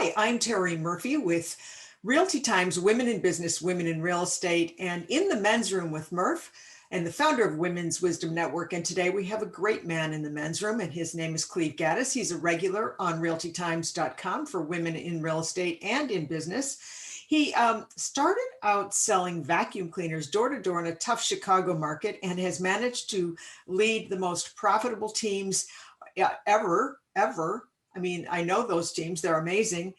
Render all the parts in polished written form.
Hi, I'm Terry Murphy with Realty Times Women in Business, Women in Real Estate, and in the men's room with Murph and the founder of Women's Wisdom Network. And today we have a great man in the men's room, and his name is Cleve Gaddis. He's a regular on realtytimes.com for women in real estate and in business. He started out selling vacuum cleaners door to door in a tough Chicago market and has managed to lead the most profitable teams ever. I mean, I know those teams, they're amazing.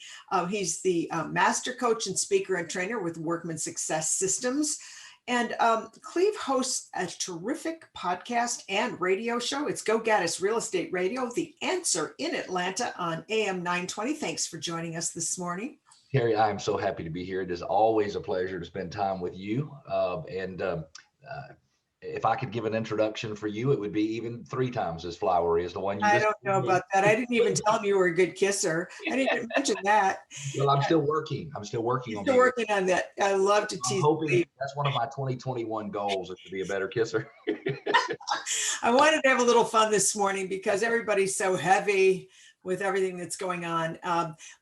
He's the master coach and speaker and trainer with Workman Success Systems. And Cleve hosts a terrific podcast and radio show. It's Go Gaddis Real Estate Radio, The Answer in Atlanta on AM 920. Thanks for joining us this morning. Terry, I am so happy to be here. It is always a pleasure to spend time with you. If I could give an introduction for you, it would be even 3 times as flowery as the one you I just don't know about that. I didn't even tell him you were a good kisser. I didn't even mention that. Well, I'm still working. I'm still working You're on still working on that. I love to tease. I'm hoping that's one of my 2021 goals is to be a better kisser. I wanted to have a little fun this morning because everybody's so heavy with everything that's going on.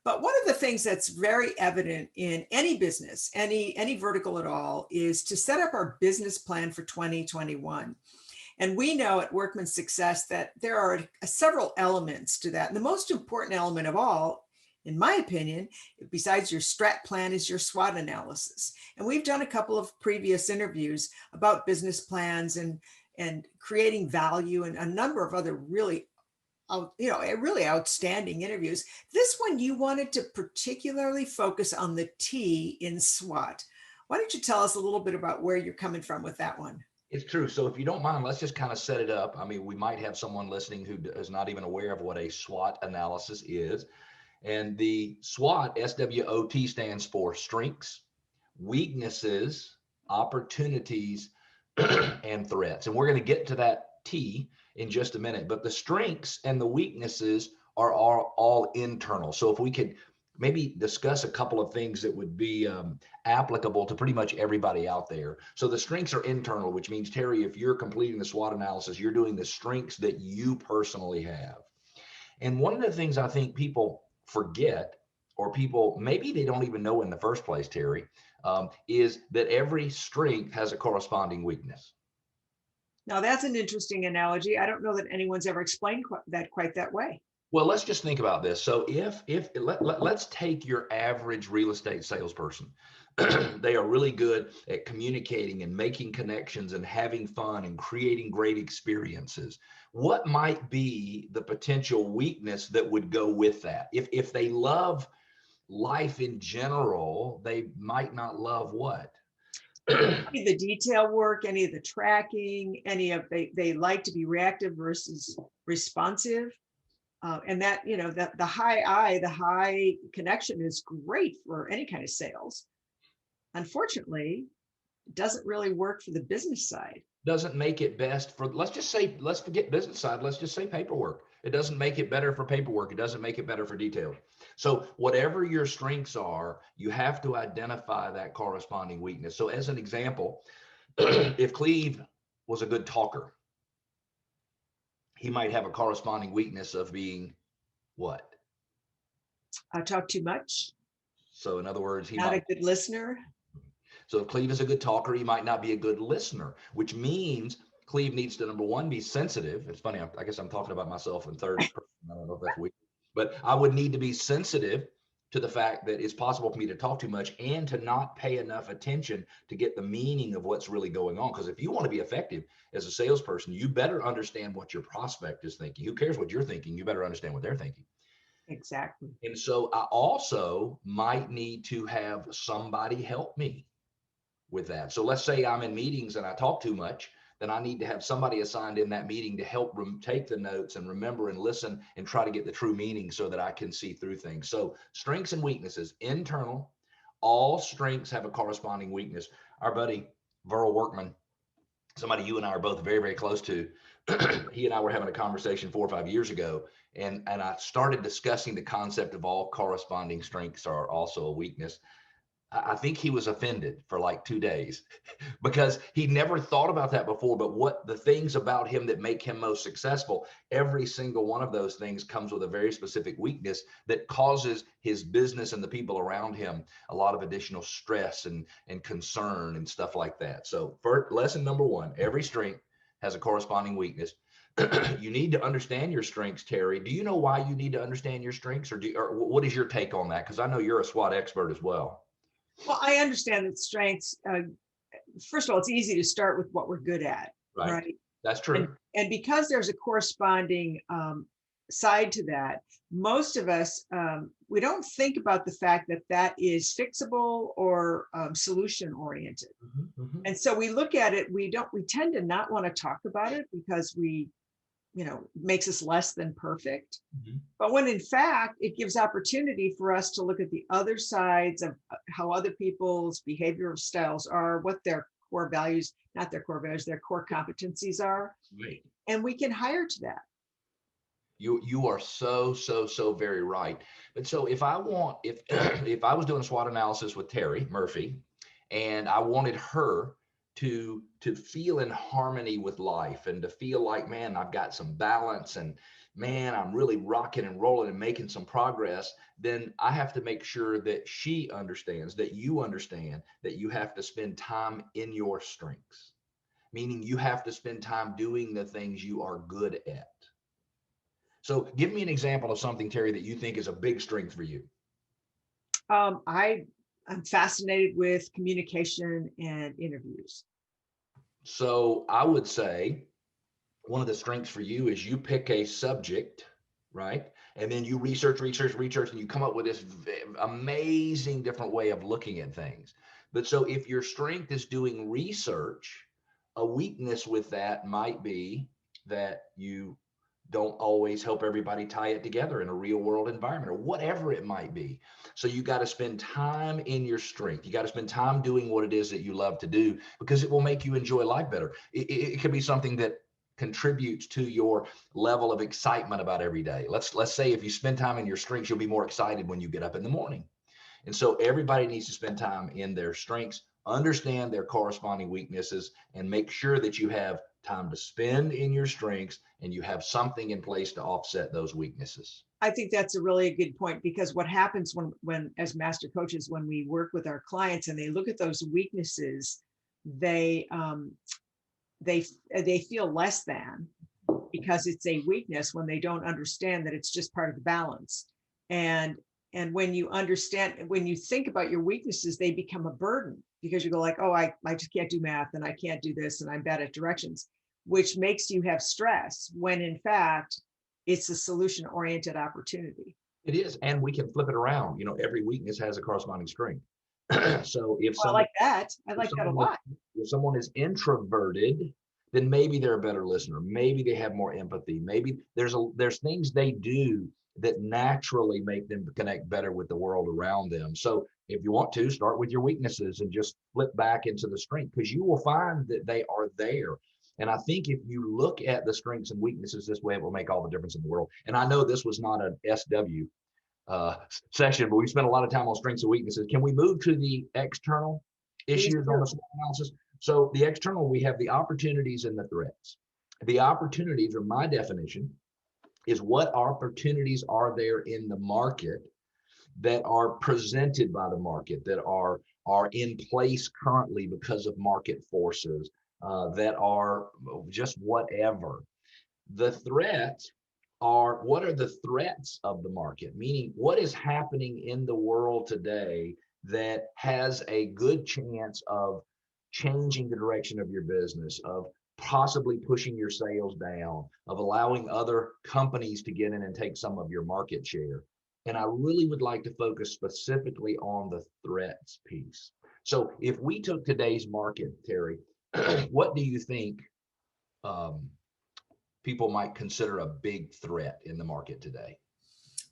But one of the things that's very evident in any business, any vertical at all, is to set up our business plan for 2021. And we know at Workman Success that there are several elements to that. And the most important element of all, in my opinion, besides your strat plan, is your SWOT analysis. And we've done a couple of previous interviews about business plans and creating value and a number of other really outstanding interviews. This one, you wanted to particularly focus on the T in SWOT. Why don't you tell us a little bit about where you're coming from with that one? It's true. So if you don't mind, let's just kind of set it up. I mean, we might have someone listening who is not even aware of what a SWOT analysis is. And the SWOT, SWOT, stands for strengths, weaknesses, opportunities, and threats. And we're going to get to that T in just a minute. But the strengths and the weaknesses are all internal. So if we could maybe discuss a couple of things that would be applicable to pretty much everybody out there. So the strengths are internal, which means, Terry, if you're completing the SWOT analysis, you're doing the strengths that you personally have. And one of the things I think people forget, or people maybe they don't even know in the first place, Terry, is that every strength has a corresponding weakness. Now, that's an interesting analogy. I don't know that anyone's ever explained that quite that way. Well, let's just think about this. So let's take your average real estate salesperson. They are really good at communicating and making connections and having fun and creating great experiences. What might be the potential weakness that would go with that? If they love life in general, they might not love what? Any of the detail work, any of the tracking, they like to be reactive versus responsive. And that, that the high connection is great for any kind of sales. Unfortunately, it doesn't really work for the business side. Doesn't make it best for, let's forget business side. Let's just say paperwork. It doesn't make it better for paperwork. It doesn't make it better for detail. So whatever your strengths are, you have to identify that corresponding weakness. So as an example, if Cleve was a good talker, he might have a corresponding weakness of being what? I talk too much. So in other words, not a good listener. So if Cleve is a good talker, he might not be a good listener, which means Cleve needs to, number one, be sensitive. It's funny, I guess I'm talking about myself in third person. I don't know if that's weird, but I would need to be sensitive to the fact that it's possible for me to talk too much and to not pay enough attention to get the meaning of what's really going on. Because if you want to be effective as a salesperson, you better understand what your prospect is thinking. Who cares what you're thinking? You better understand what they're thinking. Exactly. And so I also might need to have somebody help me with that. So let's say I'm in meetings and I talk too much, then I need to have somebody assigned in that meeting to help take the notes and remember and listen and try to get the true meaning so that I can see through things. So strengths and weaknesses, internal, all strengths have a corresponding weakness. Our buddy, Verl Workman, somebody you and I are both very, very close to, he and I were having a conversation 4 or 5 years ago, and I started discussing the concept of all corresponding strengths are also a weakness. I think he was offended for like 2 days because he never thought about that before. But what the things about him that make him most successful, every single one of those things comes with a very specific weakness that causes his business and the people around him a lot of additional stress and concern and stuff like that. So for lesson number one, every strength has a corresponding weakness. You need to understand your strengths, Terry. Do you know why you need to understand your strengths, or what is your take on that? Because I know you're a SWOT expert as well. Well, I understand that strengths, first of all, it's easy to start with what we're good at, Right. right? That's And, true. and because there's a corresponding side to that, most of us, we don't think about the fact that that is fixable or solution oriented. Mhm, mhm, And so we look at it, we tend to not want to talk about it because makes us less than perfect. mhm. But when in fact, it gives opportunity for us to look at the other sides of how other people's behavioral styles are, what their core values, not their core values, their core competencies are, Right. and we can hire to that. You are so very right. But so if I want if if I was doing a SWOT analysis with Terry Murphy and I wanted her to feel in harmony with life and to feel like, man, I've got some balance and man, I'm really rocking and rolling and making some progress, then I have to make sure that she understands, that you understand that you have to spend time in your strengths, meaning you have to spend time doing the things you are good at. So give me an example of something, Terry, that you think is a big strength for you. I'm fascinated with communication and interviews. So I would say one of the strengths for you is you pick a subject, right? And then you research, and you come up with this amazing different way of looking at things. But so if your strength is doing research, a weakness with that might be that you don't always help everybody tie it together in a real world environment or whatever it might be. So you got to spend time in your strength. You got to spend time doing what it is that you love to do because it will make you enjoy life better. It could be something that contributes to your level of excitement about every day. Let's say if you spend time in your strengths, you'll be more excited when you get up in the morning. And so everybody needs to spend time in their strengths, understand their corresponding weaknesses, and make sure that you have time to spend in your strengths and you have something in place to offset those weaknesses. I think that's a really good point because what happens when as master coaches, when we work with our clients and they look at those weaknesses, they they feel less than because it's a weakness when they don't understand that it's just part of the balance. And when you understand, when you think about your weaknesses, they become a burden because you go like, oh, I just can't do math and I can't do this and I'm bad at directions, which makes you have stress when in fact it's a solution oriented opportunity. It is, and we can flip it around. Every weakness has a corresponding strength. So if Well, I someone like that. I if like that a someone is lot. if someone is introverted, then maybe they're a better listener. Maybe they have more empathy. Maybe there's things they do that naturally make them connect better with the world around them. So if you want to start with your weaknesses and just flip back into the strength, because you will find that they are there. And I think if you look at the strengths and weaknesses this way, it will make all the difference in the world. And I know this was not an SW uh, session, but we spent a lot of time on strengths and weaknesses. Can we move to the external Please issues on do. the SWOT analysis? So the external, we have the opportunities and the threats. The opportunities, or my definition, is what opportunities are there in the market that are presented by the market, that are in place currently because of market forces, that are just whatever. The threats are, what are the threats of the market? Meaning, what is happening in the world today that has a good chance of changing the direction of your business, of possibly pushing your sales down, of allowing other companies to get in and take some of your market share. And I really would like to focus specifically on the threats piece. So if we took today's market, Terry, what do you think um, people might consider a big threat in the market today?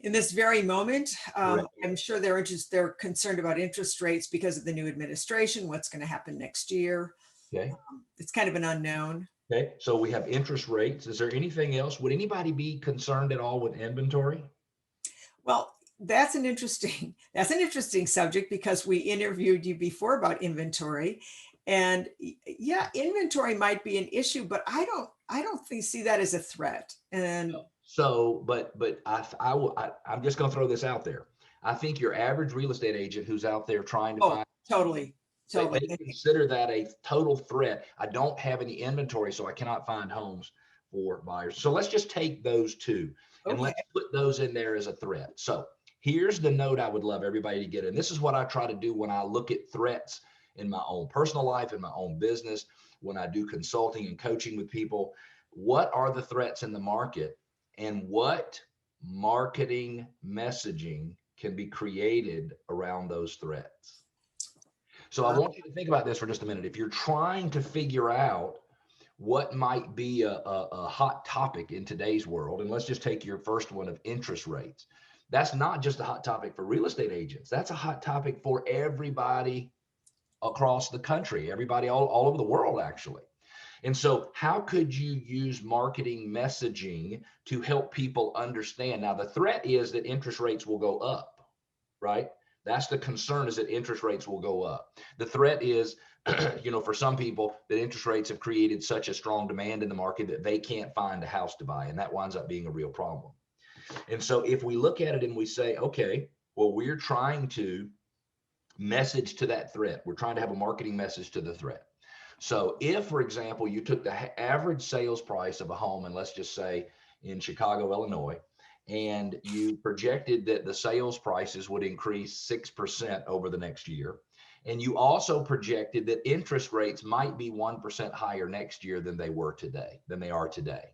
In this very moment, Correct. I'm sure they're concerned about interest rates because of the new administration, what's going to happen next year. Okay. It's kind of an unknown. Okay. So we have interest rates. Is there anything else? Would anybody be concerned at all with inventory? Well, that's an interesting subject, because we interviewed you before about inventory, and yeah, inventory might be an issue, but I don't think see that as a threat. And So, but I'm just going to throw this out there. I think your average real estate agent who's out there trying to oh, find, totally, they totally. consider that a total threat. I don't have any inventory, so I cannot find homes for buyers. So let's just take those two and Okay. let's put those in there as a threat. So here's the note I would love everybody to get. And this is what I try to do when I look at threats in my own personal life, in my own business, when I do consulting and coaching with people. What are the threats in the market, and what marketing messaging can be created around those threats? So I Uh, want you to think about this for just a minute. If you're trying to figure out what might be a hot topic in today's world, and let's just take your first one of interest rates. That's not just a hot topic for real estate agents. That's a hot topic for everybody across the country, everybody all over the world, actually. And so, how could you use marketing messaging to help people understand? Now, the threat is that interest rates will go up, right? That's the concern, is that interest rates will go up. The threat is, for some people, that interest rates have created such a strong demand in the market that they can't find a house to buy. And that winds up being a real problem. And so if we look at it and we say, okay, well, we're trying to message to that threat. We're trying to have a marketing message to the threat. So if, for example, you took the average sales price of a home, and let's just say in Chicago, Illinois, and you projected that the sales prices would increase 6% over the next year, and you also projected that interest rates might be 1% higher next year than they are today.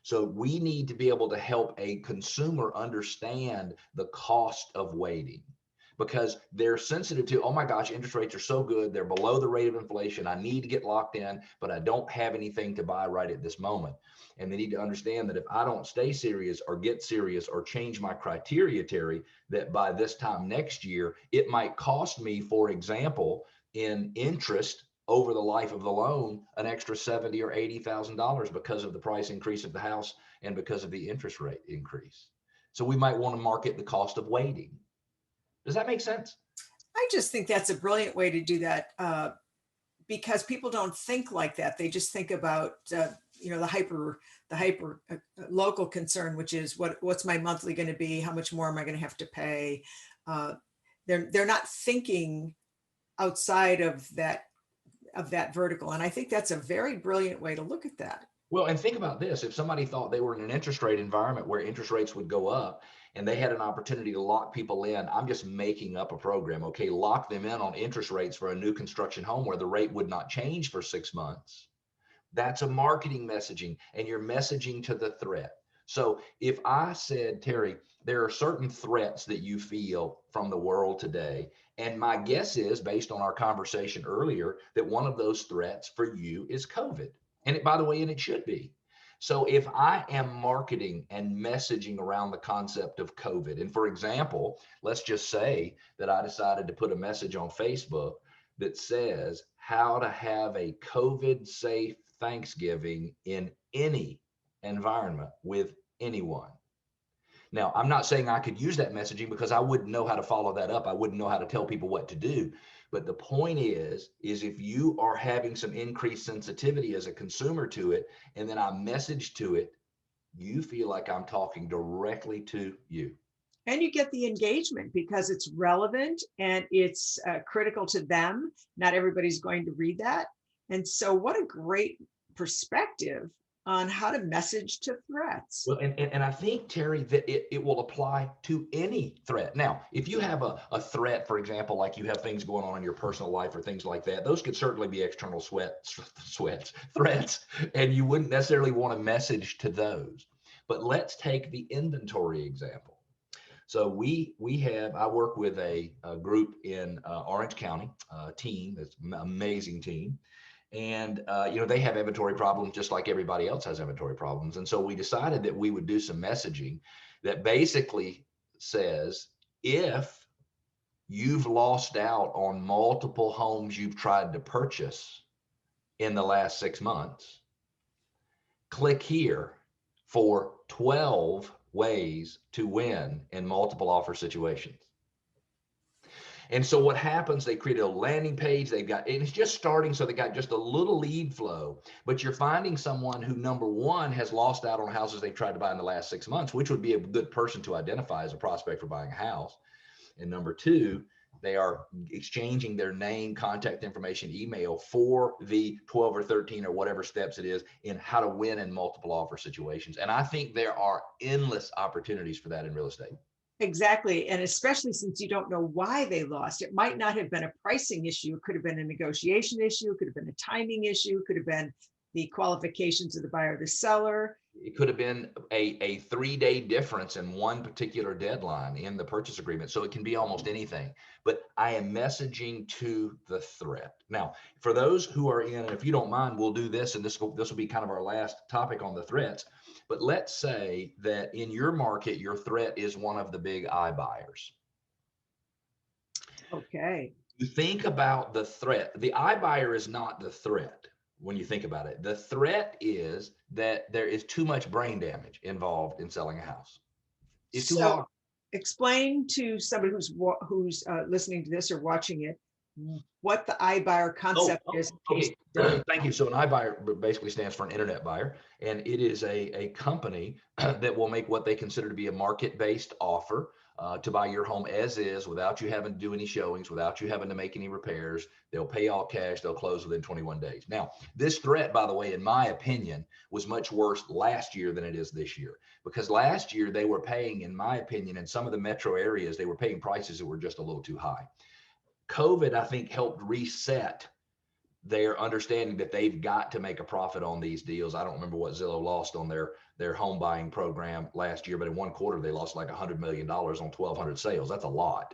So we need to be able to help a consumer understand the cost of waiting, because they're sensitive to, oh my gosh, interest rates are so good. They're below the rate of inflation. I need to get locked in, but I don't have anything to buy right at this moment. And they need to understand that if I don't stay serious or get serious or change my criteria, Terry, that by this time next year, it might cost me, for example, in interest over the life of the loan, an extra $70,000 or $80,000 because of the price increase of the house and because of the interest rate increase. So we might want to market the cost of waiting. Does that make sense? I just think that's a brilliant way to do that, because people don't think like that. They just think about the hyper local concern, which is what's my monthly going to be? How much more am I going to have to pay? Uh, they're not thinking outside of that vertical, and I think that's a very brilliant way to look at that. Well, and think about this. If somebody thought they were in an interest rate environment where interest rates would go up and they had an opportunity to lock people in, I'm just making up a program, okay, lock them in on interest rates for a new construction home where the rate would not change for 6 months. That's a marketing messaging, and you're messaging to the threat. So if I said, Terry, there are certain threats that you feel from the world today, and my guess is, based on our conversation earlier, that one of those threats for you is COVID. And it, by the way, and it should be. So if I am marketing and messaging around the concept of COVID, and for example, let's just say that I decided to put a message on Facebook that says how to have a COVID safe Thanksgiving in any environment with anyone. Now, I'm not saying I could use that messaging because I wouldn't know how to follow that up. I wouldn't know how to tell people what to do. But the point is if you are having some increased sensitivity as a consumer to it, and then I message to it, you feel like I'm talking directly to you. And you get the engagement because it's relevant and it's critical to them. Not everybody's going to read that. And so, what a great perspective on how to message to threats. Well, and I think, Terry, that it will apply to any threat. Now, if you have a threat, for example, like you have things going on in your personal life or things like that, those could certainly be external threats, and you wouldn't necessarily want to message to those. But let's take the inventory example. So I work with a group in Orange County, a team, that's an amazing team. And, they have inventory problems just like everybody else has inventory problems. And so we decided that we would do some messaging that basically says, if you've lost out on multiple homes you've tried to purchase in the last 6 months, click here for 12 ways to win in multiple offer situations. And so what happens, they create a landing page, they've got, and it's just starting, so they got just a little lead flow, but you're finding someone who, number one, has lost out on houses they've tried to buy in the last 6 months, which would be a good person to identify as a prospect for buying a house. And number two, they are exchanging their name, contact information, email for the 12 or 13 or whatever steps it is in how to win in multiple offer situations. And I think there are endless opportunities for that in real estate. Exactly. And especially since you don't know why they lost, it might not have been a pricing issue. It could have been a negotiation issue. It could have been a timing issue. It could have been the qualifications of the buyer or the seller. It could have been a 3-day difference in one particular deadline in the purchase agreement. So it can be almost anything, but I am messaging to the threat. Now, for those who are in, and if you don't mind, we'll do this, and this will be kind of our last topic on the threats. But let's say that in your market, your threat is one of the big iBuyers. Okay. You think about the threat. The iBuyer is not the threat. When you think about it, the threat is that there is too much brain damage involved in selling a house. It's too hard. Explain to somebody who's listening to this or watching it what the iBuyer concept is. Okay. Thank you. So an iBuyer basically stands for an internet buyer, and it is a company that will make what they consider to be a market-based offer to buy your home as is, without you having to do any showings, without you having to make any repairs. They'll pay all cash. They'll close within 21 days. Now, this threat, by the way, in my opinion, was much worse last year than it is this year, because last year they were paying, in my opinion, in some of the metro areas, they were paying prices that were just a little too high. COVID, I think, helped reset their understanding that they've got to make a profit on these deals. I don't remember what Zillow lost on their home buying program last year, but in one quarter they lost like $100 million on 1,200 sales. That's a lot.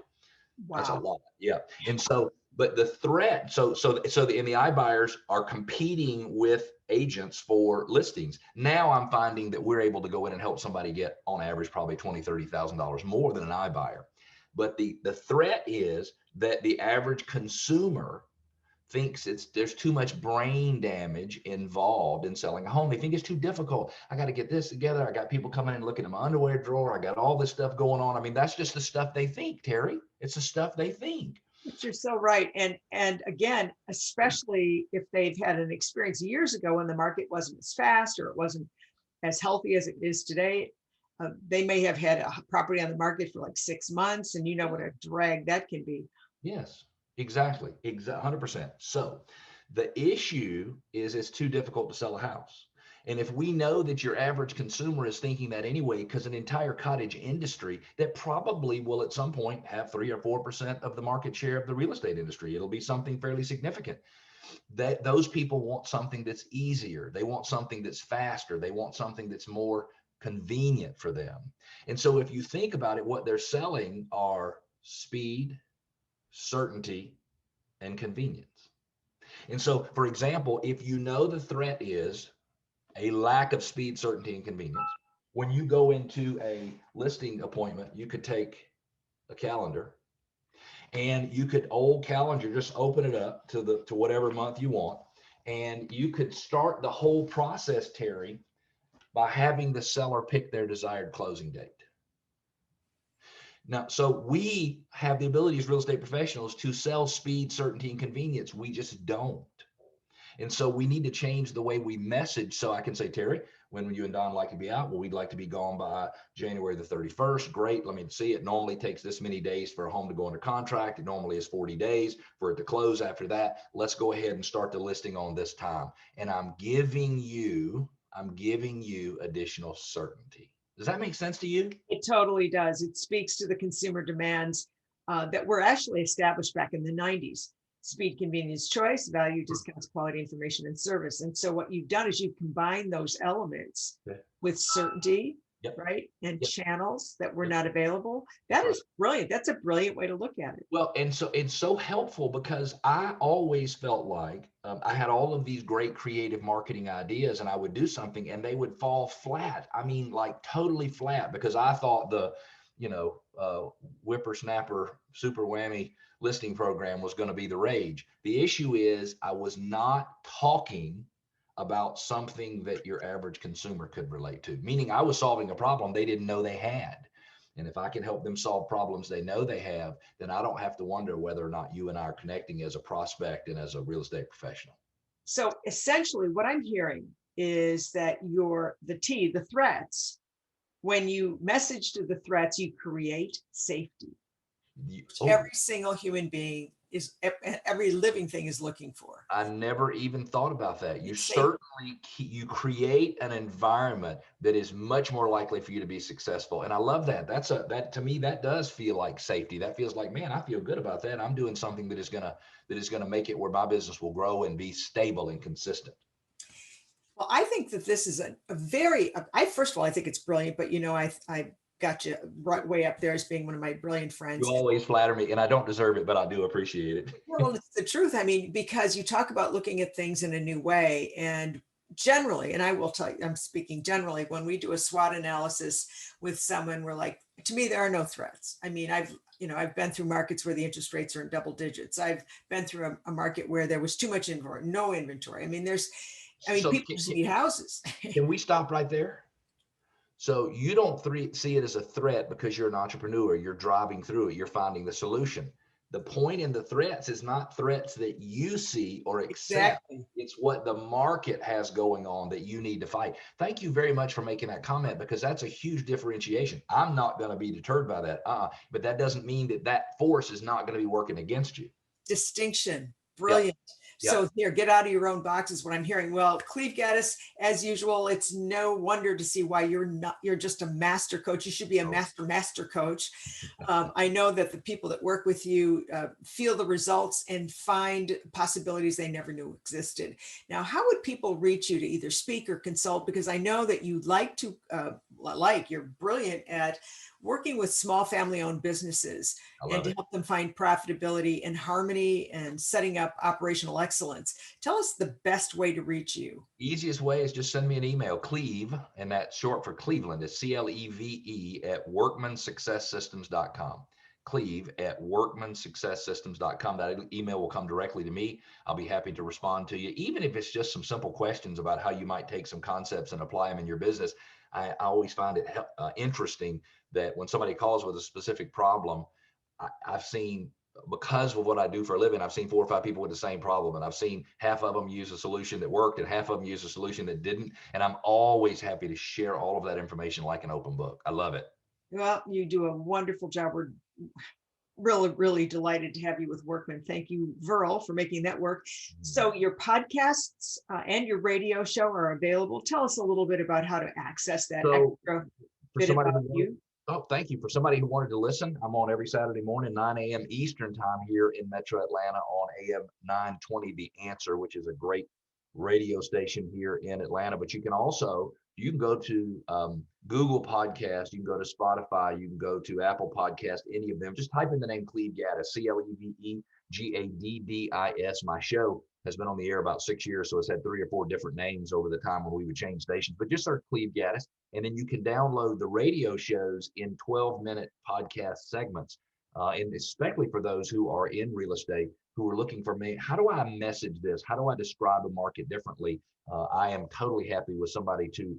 Wow. That's a lot. Yeah. And so, but the threat, and the iBuyers are competing with agents for listings. Now I'm finding that we're able to go in and help somebody get on average probably $20,000, $30,000 more than an iBuyer. But the threat is that the average consumer thinks there's too much brain damage involved in selling a home. They think it's too difficult. I got to get this together. I got people coming in looking at my underwear drawer. I got all this stuff going on. I mean, that's just the stuff they think, Terry. It's the stuff they think. But you're so right. And again, especially if they've had an experience years ago when the market wasn't as fast or it wasn't as healthy as it is today. They may have had a property on the market for like 6 months, and you know what a drag that can be. Yes. Exactly. 100%. So the issue is it's too difficult to sell a house. And if we know that your average consumer is thinking that anyway, because an entire cottage industry that probably will at some point have 3 or 4% of the market share of the real estate industry, it'll be something fairly significant. That those people want something that's easier. They want something that's faster. They want something that's more convenient for them. And so if you think about it, what they're selling are speed, certainty, and convenience. And so, for example, if you know the threat is a lack of speed, certainty, and convenience, when you go into a listing appointment, you could take a calendar and you could just open it up to whatever month you want, and you could start the whole process, Terry, by having the seller pick their desired closing date. Now, so we have the ability as real estate professionals to sell speed, certainty, and convenience. We just don't. And so we need to change the way we message. So I can say, Terry, when you and Don like to be out, well, we'd like to be gone by January the 31st. Great. Let me see. It normally takes this many days for a home to go under contract. It normally is 40 days for it to close after that. Let's go ahead and start the listing on this time. And I'm giving you additional certainty. Does that make sense to you? It totally does. It speaks to the consumer demands that were actually established back in the 90s. Speed, convenience, choice, value, discounts, quality, information, and service. And so what you've done is you've combined those elements with certainty, right? And channels that were not available. That is brilliant. That's a brilliant way to look at it. Well, and so it's so helpful because I always felt like I had all of these great creative marketing ideas and I would do something and they would fall flat. I mean, like totally flat, because I thought the, whippersnapper super whammy listing program was going to be the rage. The issue is I was not talking about something that your average consumer could relate to. Meaning I was solving a problem they didn't know they had. And if I can help them solve problems they know they have, then I don't have to wonder whether or not you and I are connecting as a prospect and as a real estate professional. So essentially what I'm hearing is that the threats, when you message to the threats, you create safety. Oh, Every single human being every living thing is looking for. I never even thought about that. You It's safe. certainly you create an environment that is much more likely for you to be successful, and I love that. That to me that does feel like safety. That feels like, man, I feel good about that. I'm doing something that is gonna make it where my business will grow and be stable and consistent. Well, I think that this is a very, I first of all, I think it's brilliant, but I got you right way up there as being one of my brilliant You friends. always flatter me, and I don't deserve it, but I do appreciate it. Well, it's the truth. I mean, because you talk about looking at things in a new way, and generally, and I will tell you, I'm speaking generally, when we do a SWOT analysis with someone, we're like, to me, there are no threats. I mean, I've been through markets where the interest rates are in double digits. I've been through a market where there was too much inventory, no inventory. I mean, So people just need houses. can we stop right there? So you don't see it as a threat because you're an entrepreneur, you're driving through it, you're finding the solution. The point in the threats is not threats that you see or accept. Exactly. It's what the market has going on that you need to fight. Thank you very much for making that comment, because that's a huge differentiation. I'm not going to be deterred by that. But that doesn't mean that force is not going to be working against you. Distinction. Yep. Brilliant. Yep. So here, get out of your own box is what I'm hearing. Well, Cleve Gaddis, as usual, it's no wonder to see why you're just a master coach. You should be a master coach. I know that the people that work with you feel the results and find possibilities they never knew existed. Now, how would people reach you to either speak or consult? Because I know that you you're brilliant at working with small family-owned businesses and to help them find profitability and harmony and setting up operational excellence. Tell us the best way to reach you. Easiest way is just send me an email, Cleve, and that's short for Cleveland. It's CLEVE at workmansuccesssystems.com. Cleve at workmansuccesssystems.com. That email will come directly to me. I'll be happy to respond to you, even if it's just some simple questions about how you might take some concepts and apply them in your business. I always find it interesting that when somebody calls with a specific problem, I've seen, because of what I do for a living, I've seen 4 or 5 people with the same problem, and I've seen half of them use a solution that worked and half of them use a solution that didn't. And I'm always happy to share all of that information like an open book. I love it. Well, you do a wonderful job. We're really, really delighted to have you with Workman. Thank you, Verl, for making that work. So your podcasts and your radio show are available. Tell us a little bit about how to access that extra bit about you. Oh, thank you. For somebody who wanted to listen, I'm on every Saturday morning, 9 a.m. Eastern time here in Metro Atlanta on AM 920 The Answer, which is a great radio station here in Atlanta. But you can go to Google Podcast, you can go to Spotify, you can go to Apple Podcast, any of them. Just type in the name Cleve Gaddis, CLEVEGADDIS. My show has been on the air about 6 years, so it's had 3 or 4 different names over the time when we would change stations. But just search Cleve Gaddis, and then you can download the radio shows in 12-minute podcast segments. And especially for those who are in real estate, who are looking for me, how do I message this? How do I describe a market differently? I am totally happy with somebody to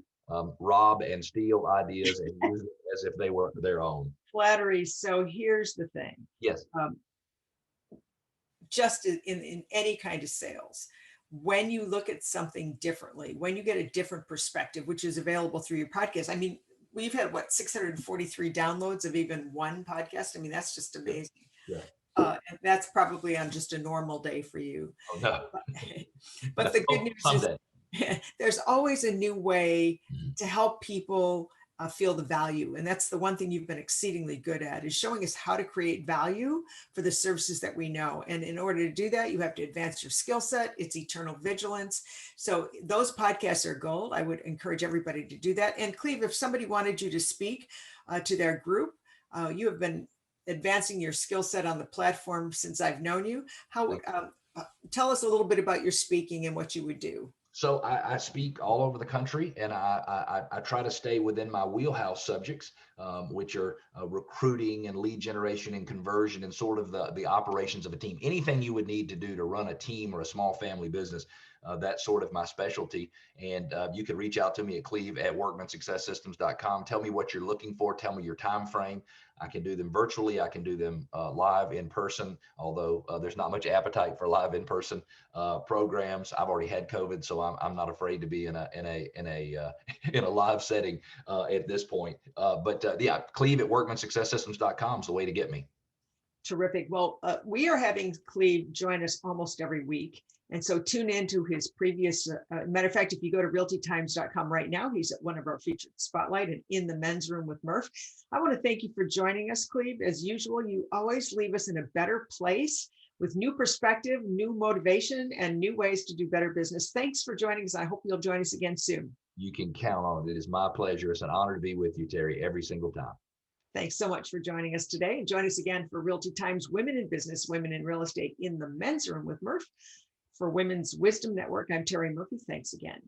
rob and steal ideas and use it as if they were their own. Flattery. So here's the thing. Yes. Just in any kind of sales, when you look at something differently, when you get a different perspective, which is available through your podcast. I mean, we've had 643 downloads of even one podcast. I mean, that's just amazing. Yeah. And that's probably on just a normal day for you. Oh, no. But the good news is there's always a new way to help people feel the value. And that's the one thing you've been exceedingly good at, is showing us how to create value for the services that we know. And in order to do that, you have to advance your skill set. It's eternal vigilance. So those podcasts are gold. I would encourage everybody to do that. And Cleve, if somebody wanted you to speak to their group, you have been advancing your skill set on the platform since I've known you. Tell us a little bit about your speaking and what you would do. So I speak all over the country, and I try to stay within my wheelhouse subjects. which are recruiting and lead generation and conversion and sort of the operations of a team. Anything you would need to do to run a team or a small family business, that's sort of my specialty. And you can reach out to me at Cleve at workmansuccesssystems.com. Tell me what you're looking for. Tell me your time frame. I can do them virtually. I can do them live in person, although there's not much appetite for live in person programs. I've already had COVID, so I'm not afraid to be in a live setting at this point. But yeah, Cleve at workmansuccesssystems.com is the way to get me. Terrific. Well, we are having Cleve join us almost every week. And so tune into his previous, matter of fact, if you go to realtytimes.com right now, he's at one of our featured spotlight and in the men's room with Murph. I want to thank you for joining us, Cleve. As usual, you always leave us in a better place with new perspective, new motivation, and new ways to do better business. Thanks for joining us. I hope you'll join us again soon. You can count on it. It is my pleasure. It's an honor to be with you, Terry, every single time. Thanks so much for joining us today. And join us again for Realty Times Women in Business, Women in Real Estate in the Men's Room with Murph. For Women's Wisdom Network, I'm Terry Murphy. Thanks again.